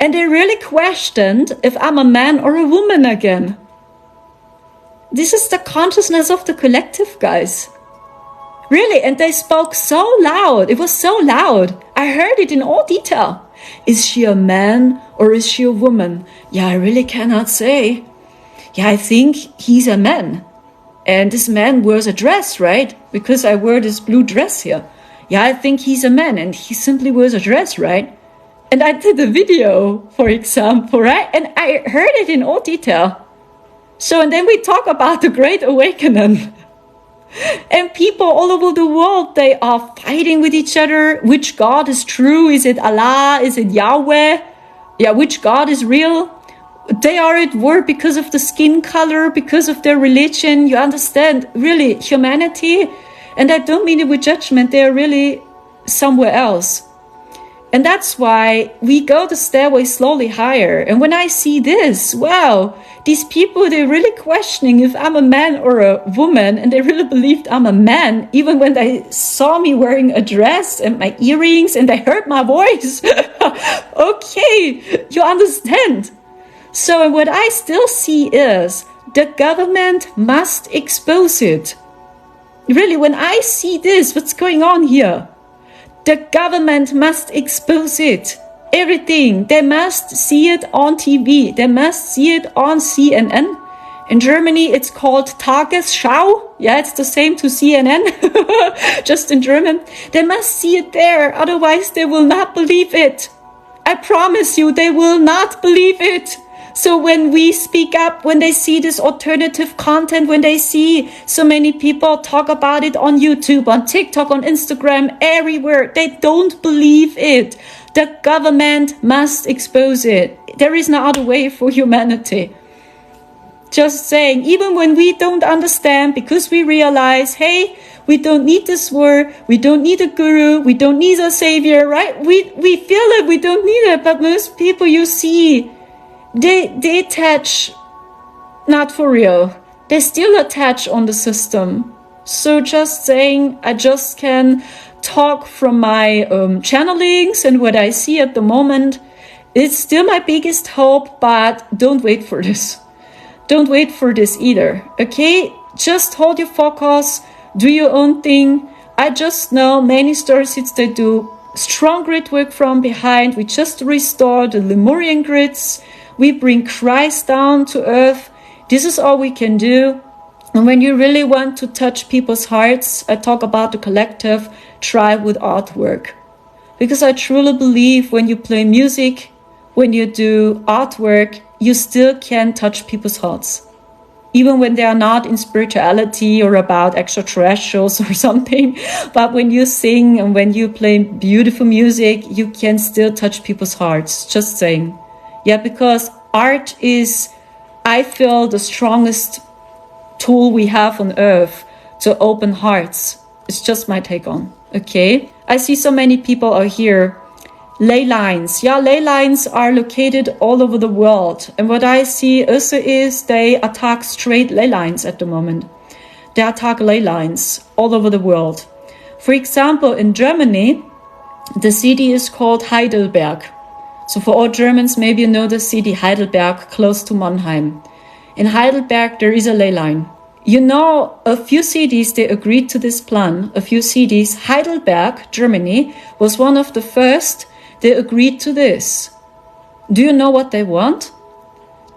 and they really questioned if I'm a man or a woman again. This is the consciousness of the collective, guys. Really, and they spoke so loud. It was so loud. I heard it in all detail. Is she a man or is she a woman? Yeah, I really cannot say. Yeah, I think he's a man. And this man wears a dress, right? Because I wear this blue dress here. Yeah, I think he's a man and he simply wears a dress, right? And I did a video, for example, right? And I heard it in all detail. So, and then we talk about the Great Awakening. And people all over the world, they are fighting with each other. Which God is true? Is it Allah? Is it Yahweh? Yeah, which God is real? They are at war because of the skin color, because of their religion. You understand? Really, humanity, and I don't mean it with judgment, they are really somewhere else. And that's why we go the stairway slowly higher. And when I see this, wow, these people, they're really questioning if I'm a man or a woman. And they really believed I'm a man, even when they saw me wearing a dress and my earrings and they heard my voice. Okay, you understand. So what I still see is the government must expose it. Really, when I see this, what's going on here? The government must expose it. Everything. They must see it on TV. They must see it on CNN. In Germany, it's called Tagesschau. Yeah, it's the same to CNN, just in German. They must see it there. Otherwise, they will not believe it. I promise you, they will not believe it. So when we speak up, when they see this alternative content, when they see so many people talk about it on YouTube, on TikTok, on Instagram, everywhere, they don't believe it. The government must expose it. There is no other way for humanity. Just saying, even when we don't understand, because we realize, hey, we don't need this war, we don't need a guru, we don't need a savior, right? We feel it, we don't need it, but most people you see, they attach, not for real. They still attach on the system. So just saying, I just can talk from my channelings and what I see at the moment. It's still my biggest hope, but don't wait for this. Don't wait for this either, okay? Just hold your focus, do your own thing. I just know many starseeds, they do strong grid work from behind. We just restore the Lemurian grids. We bring Christ down to earth. This is all we can do. And when you really want to touch people's hearts, I talk about the collective, try with artwork. Because I truly believe when you play music, when you do artwork, you still can touch people's hearts. Even when they are not in spirituality or about extraterrestrials or something. But when you sing and when you play beautiful music, you can still touch people's hearts. Just saying. Yeah, because art is, I feel, the strongest tool we have on earth to open hearts. It's just my take on, okay? I see so many people are here. Ley lines. Yeah, ley lines are located all over the world. And what I see also is they attack straight ley lines at the moment. They attack ley lines all over the world. For example, in Germany, the city is called Heidelberg. So for all Germans, maybe you know the city Heidelberg, close to Mannheim. In Heidelberg, there is a ley line. You know, a few cities, they agreed to this plan. A few cities, Heidelberg, Germany, was one of the first. They agreed to this. Do you know what they want?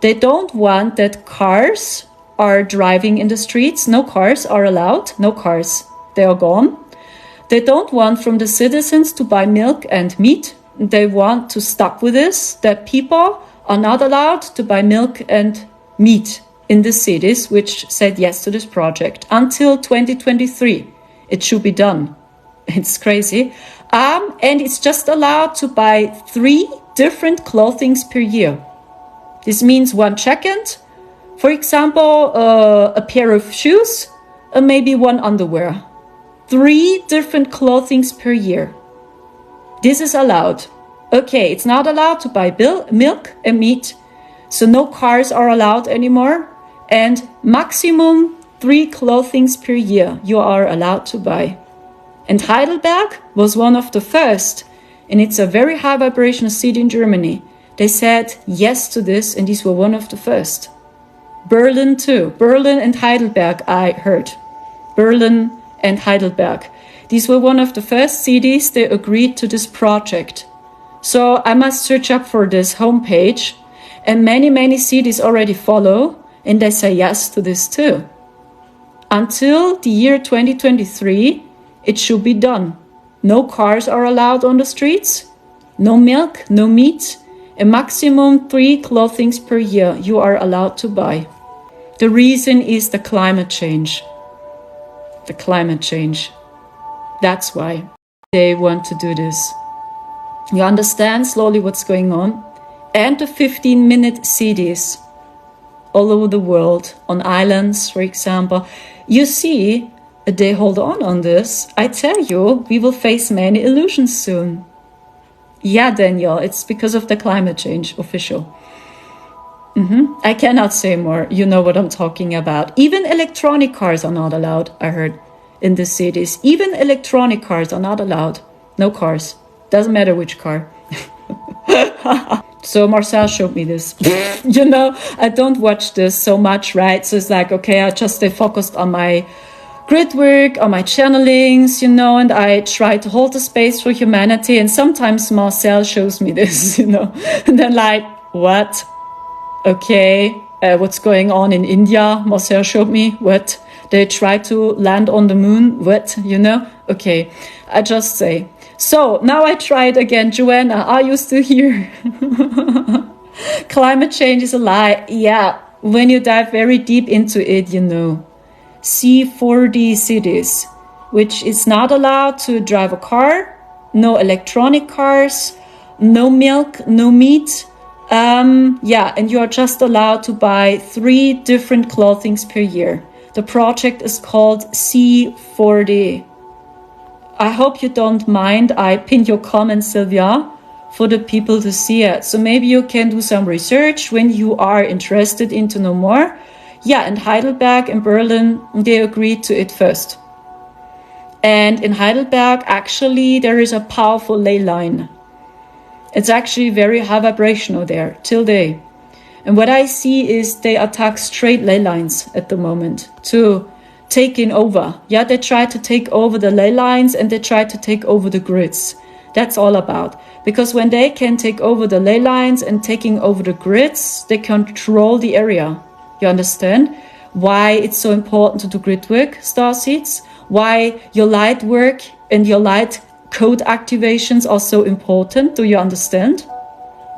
They don't want that cars are driving in the streets. No cars are allowed. No cars. They are gone. They don't want from the citizens to buy milk and meat. They want to stop with this, that people are not allowed to buy milk and meat in the cities which said yes to this project until 2023. It should be done. It's crazy. And it's just allowed to buy 3 different clothings per year. This means 1 jacket, for example, a pair of shoes, and maybe 1 underwear. 3 different clothings per year. This is allowed. Okay, it's not allowed to buy milk and meat, so no cars are allowed anymore, and maximum 3 clothings per year you are allowed to buy. And Heidelberg was one of the first, and it's a very high vibrational city in Germany. They said yes to this, and these were one of the first. Berlin too. Berlin and Heidelberg, I heard. Berlin and Heidelberg. These were one of the first cities that agreed to this project. So I must search up for this homepage, and many cities already follow, and they say yes to this too. Until the year 2023, it should be done. No cars are allowed on the streets, no milk, no meat, a maximum 3 clothings per year you are allowed to buy. The reason is the climate change. The climate change. That's why they want to do this. You understand slowly what's going on? And the 15-minute cities all over the world, on islands, for example. You see, they hold on this. I tell you, we will face many illusions soon. Yeah, Daniel, it's because of the climate change, official. I cannot say more. You know what I'm talking about. Even electronic cars are not allowed, I heard, in the cities. Even electronic cars are not allowed. No cars. Doesn't matter which car. So Marcel showed me this. You know, I don't watch this so much, right? So it's like, okay, I just stay focused on my grid work, on my channelings, you know, and I try to hold the space for humanity. And sometimes Marcel shows me this, you know, and then like, what? Okay, what's going on in India? Marcel showed me. What? They try to land on the moon. What? You know? Okay, I just say. So now I try it again. Joanna, are you still here? Climate change is a lie. Yeah, when you dive very deep into it, you know. C40 cities, which is not allowed to drive a car, no electronic cars, no milk, no meat. Yeah, and you are just allowed to buy 3 different clothings per year. The project is called C40. I hope you don't mind. I pinned your comment, Sylvia, for the people to see it. So maybe you can do some research when you are interested in to know more. Yeah, and Heidelberg and Berlin, they agreed to it first. And in Heidelberg, actually, there is a powerful ley line. It's actually very high vibrational there, till day. And what I see is they attack straight ley lines at the moment to taking over. Yeah, they try to take over the ley lines and they try to take over the grids. That's all about. Because when they can take over the ley lines and taking over the grids, they control the area. You understand? Why it's so important to do grid work, starseeds? Why your light work and your light code activations are so important. Do you understand?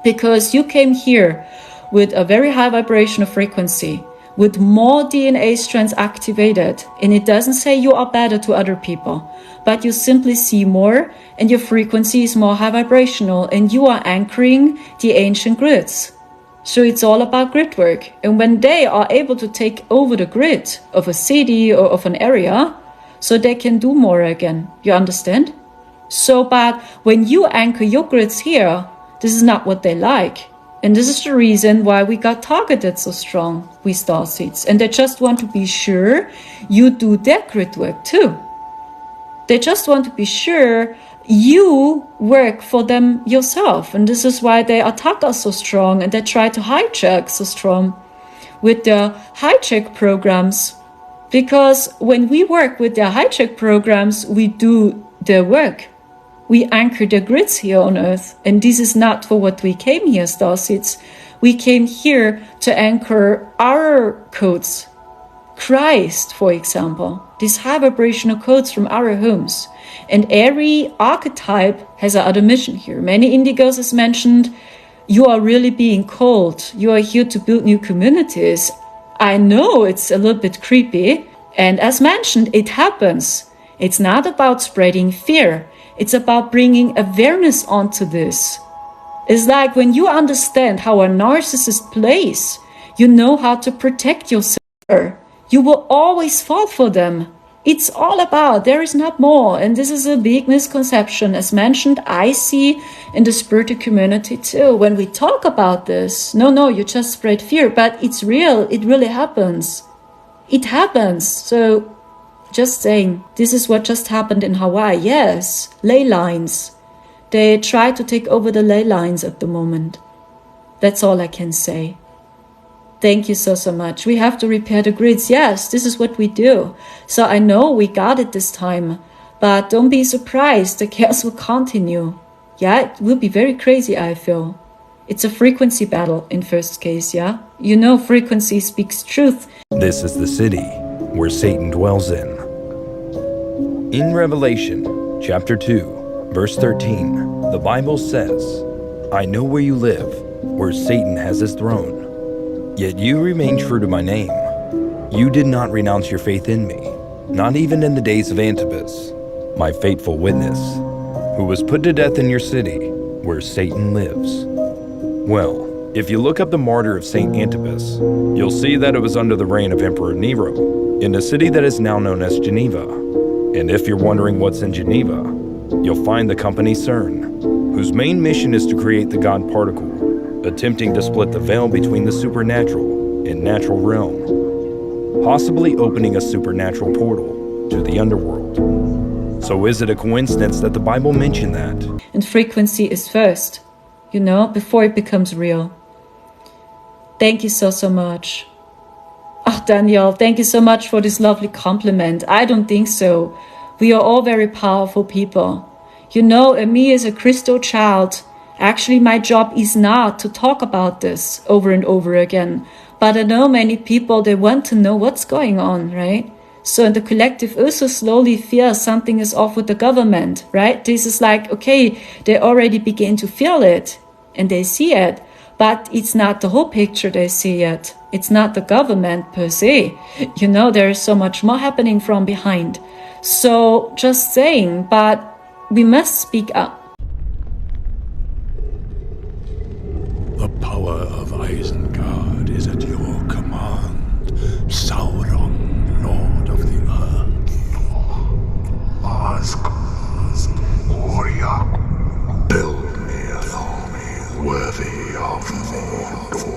Because you came here with a very high vibrational frequency, with more DNA strands activated, and it doesn't say you are better to other people, but you simply see more and your frequency is more high vibrational and you are anchoring the ancient grids. So it's all about grid work. And when they are able to take over the grid of a city or of an area, so they can do more again. You understand? So, but when you anchor your grids here, this is not what they like. And this is the reason why we got targeted so strong, we starseeds. And they just want to be sure you do their grid work too. They just want to be sure you work for them yourself. And this is why they attack us so strong and they try to hijack so strong with their hijack programs. Because when we work with their hijack programs, we do their work. We anchor the grids here on Earth. And this is not for what we came here, starseeds. We came here to anchor our codes. Christ, for example, these high vibrational codes from our homes. And every archetype has another mission here. Many indigos, as mentioned, you are really being called. You are here to build new communities. I know it's a little bit creepy. And as mentioned, it happens. It's not about spreading fear. It's about bringing awareness onto this. It's like when you understand how a narcissist plays, you know how to protect yourself. You will always fall for them. It's all about, there is not more. And this is a big misconception. As mentioned, I see in the spiritual community too. When we talk about this, no, you just spread fear, but it's real. It really happens. It happens. So just saying, this is what just happened in Hawaii. Yes, ley lines. They try to take over the ley lines at the moment. That's all I can say. Thank you so much. We have to repair the grids. Yes, this is what we do. So I know we got it this time, but don't be surprised. The chaos will continue. Yeah, it will be very crazy, I feel. It's a frequency battle in first case, yeah? You know frequency speaks truth. This is the city where Satan dwells in. In Revelation chapter 2, verse 13, the Bible says, I know where you live, where Satan has his throne. Yet you remain true to my name. You did not renounce your faith in me, not even in the days of Antipas, my faithful witness, who was put to death in your city, where Satan lives. Well, if you look up the martyr of Saint Antipas, you'll see that it was under the reign of Emperor Nero, in a city that is now known as Geneva. And if you're wondering what's in Geneva, you'll find the company CERN, whose main mission is to create the God particle, attempting to split the veil between the supernatural and natural realm, possibly opening a supernatural portal to the underworld. So is it a coincidence that the Bible mentioned that? And frequency is first, you know, before it becomes real. Thank you so much. Oh, Daniel, thank you so much for this lovely compliment. I don't think so. We are all very powerful people. You know, me as a Christo child, actually, my job is not to talk about this over and over again. But I know many people, they want to know what's going on, right? So in the collective also slowly feel something is off with the government, right? This is like, okay, they already begin to feel it and they see it. But it's not the whole picture they see yet. It's not the government per se. You know, there is so much more happening from behind. So just saying, but we must speak up. The power of Isengard is at your command, Sauron, Lord of the Earth. Ask Warrior, build me a home worthy of Mordor.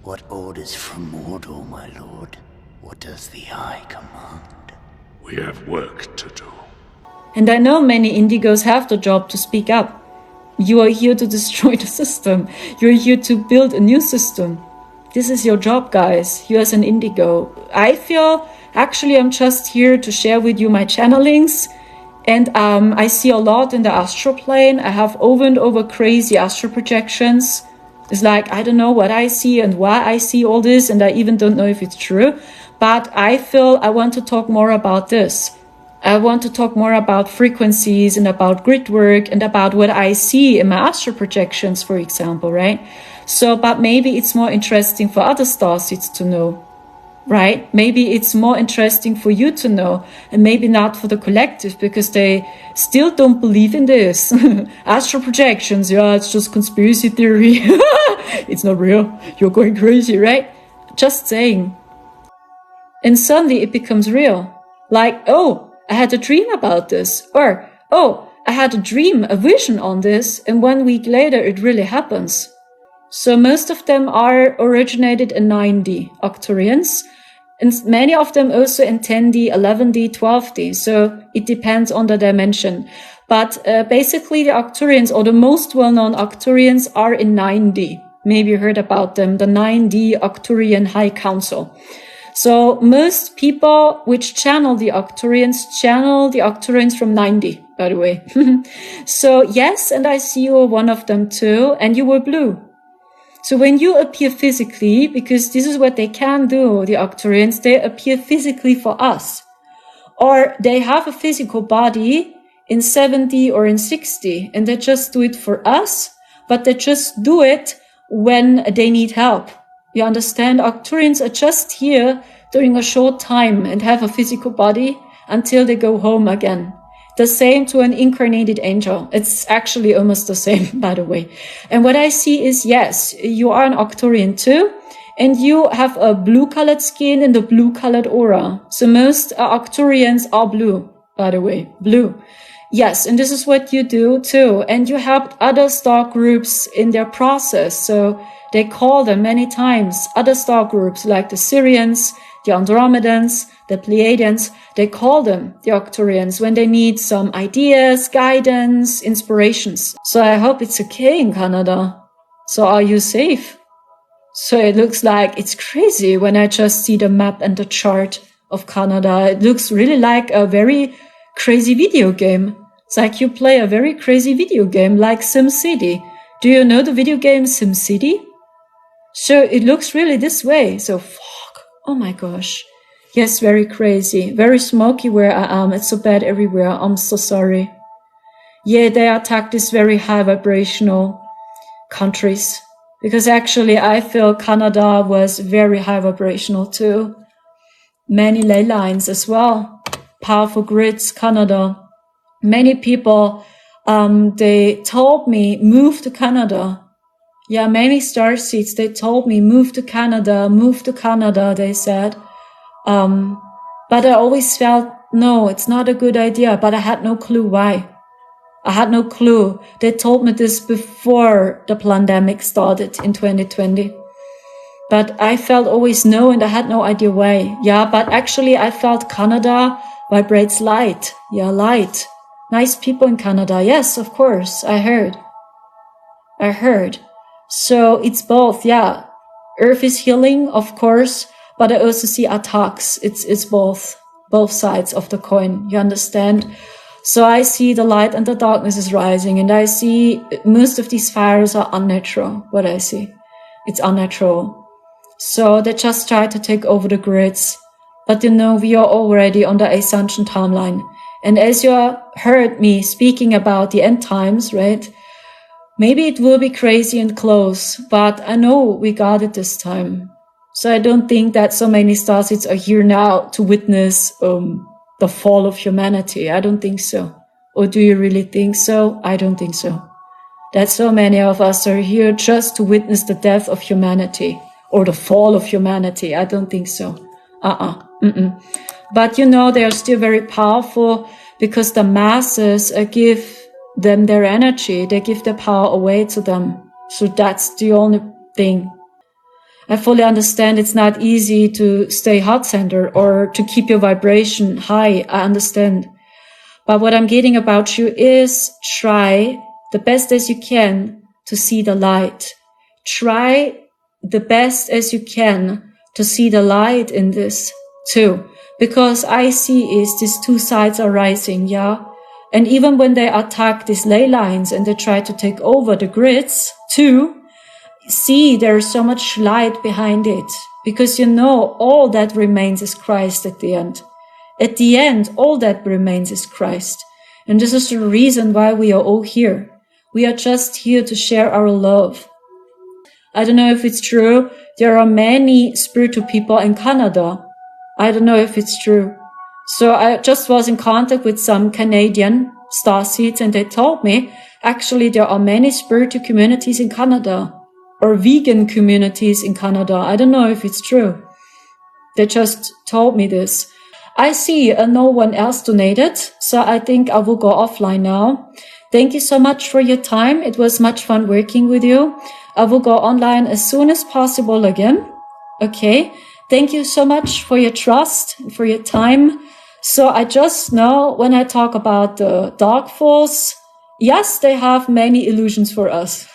What orders from Mordor, my lord? What does the Eye command? We have work to do. And I know many indigos have the job to speak up. You are here to destroy the system. You're here to build a new system. This is your job, guys. You as an indigo. I feel, actually, I'm just here to share with you my channelings. And I see a lot in the astral plane. I have over and over crazy astral projections. It's like, I don't know what I see and why I see all this. And I even don't know if it's true. But I feel I want to talk more about this. I want to talk more about frequencies and about grid work and about what I see in my astral projections, for example, right? So, but maybe it's more interesting for other starseeds to know, right? Maybe it's more interesting for you to know and maybe not for the collective because they still don't believe in this. Astral projections, yeah, it's just conspiracy theory. It's not real. You're going crazy, right? Just saying. And suddenly it becomes real. Like, oh, I had a dream about this. Or, oh, I had a dream, a vision on this. And 1 week later, it really happens. So most of them are originated in 9D, ARCTURIANs. And many of them also in 10D, 11D, 12D. So it depends on the dimension. But basically the ARCTURIANs, or the most well-known ARCTURIANs, are in 9D. Maybe you heard about them, the 9D ARCTURIAN High Council. So most people which channel the ARCTURIANs from 9D. by the way. So yes, and I see you were one of them too, and you were blue. So when you appear physically, because this is what they can do, the Arcturians, they appear physically for us. Or they have a physical body in 70 or in 60, and they just do it for us, but they just do it when they need help. You understand? Arcturians are just here during a short time and have a physical body until they go home again. The same to an incarnated angel. It's actually almost the same, by the way. And what I see is, yes, you are an Arcturian too, and you have a blue-colored skin and a blue-colored aura. So most Arcturians are blue, by the way, blue. Yes, and this is what you do too. And you helped other star groups in their process. So they call them many times, other star groups like the Syrians, the Andromedans, the Pleiadians, they call them the Arcturians when they need some ideas, guidance, inspirations. So I hope it's okay in Canada. So are you safe? So it looks like it's crazy when I just see the map and the chart of Canada. It looks really like a very crazy video game. It's like you play a very crazy video game like SimCity. Do you know the video game SimCity? So it looks really this way. So fuck. Oh my gosh. Yes, very crazy. Very smoky where I am. It's so bad everywhere. I'm so sorry. Yeah, they attack these very high vibrational countries. Because actually I feel Canada was very high vibrational too. Many ley lines as well. Powerful grids, Canada. Many people, they told me, move to Canada. Yeah, many star seeds, they told me, move to Canada, they said. But I always felt, no, it's not a good idea, but I had no clue why. I had no clue. They told me this before the pandemic started in 2020. But I felt always no, and I had no idea why. Yeah, but actually I felt Canada vibrates light. Yeah, light. Nice people in Canada. Yes, of course. I heard. So it's both. Yeah. Earth is healing, of course, but I also see attacks. It's both sides of the coin. You understand? So I see the light and the darkness is rising, and I see most of these fires are unnatural. What I see. It's unnatural. So they just try to take over the grids. But we are already on the ascension timeline. And as you heard me speaking about the end times, right? Maybe it will be crazy and close, but I know we got it this time. So I don't think that so many starseeds are here now to witness the fall of humanity. I don't think so. Or do you really think so? I don't think so. That so many of us are here just to witness the death of humanity or the fall of humanity. I don't think so. But they are still very powerful because the masses give them their energy. They give their power away to them. So that's the only thing. I fully understand it's not easy to stay heart-centered or to keep your vibration high. I understand. But what I'm getting about you is try the best as you can to see the light. Try the best as you can to see the light in this too. Because I see is these two sides are rising, yeah? And even when they attack these ley lines and they try to take over the grids too, see there's so much light behind it. Because all that remains is Christ at the end. At the end, all that remains is Christ. And this is the reason why we are all here. We are just here to share our love. I don't know if it's true. There are many spiritual people in Canada. I don't know if it's true. So I just was in contact with some Canadian starseeds and they told me, actually there are many spiritual communities in Canada or vegan communities in Canada. I don't know if it's true. They just told me this. I see no one else donated, so I think I will go offline now. Thank you so much for your time. It was much fun working with you. I will go online as soon as possible again. Okay. Thank you so much for your trust, for your time. So I just know when I talk about the dark force, yes, they have many illusions for us.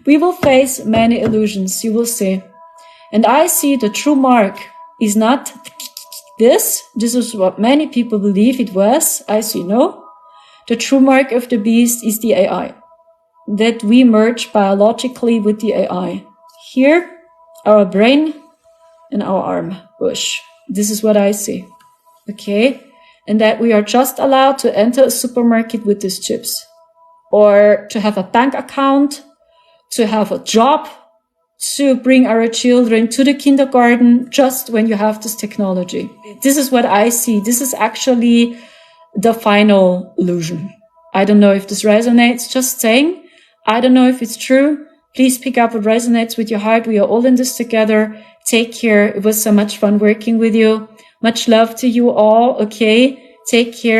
We will face many illusions, you will see. And I see the true mark is not this. This is what many people believe it was. I see no. The true mark of the beast is the AI. That we merge biologically with the AI. Here, our brain and our arm bush. This is what I see. Okay? And that we are just allowed to enter a supermarket with these chips. Or to have a bank account, to have a job, to bring our children to the kindergarten just when you have this technology. This is what I see. This is actually the final illusion. I don't know if this resonates, just saying. I don't know if it's true. Please pick up what resonates with your heart. We are all in this together. Take care. It was so much fun working with you. Much love to you all. Okay. Take care.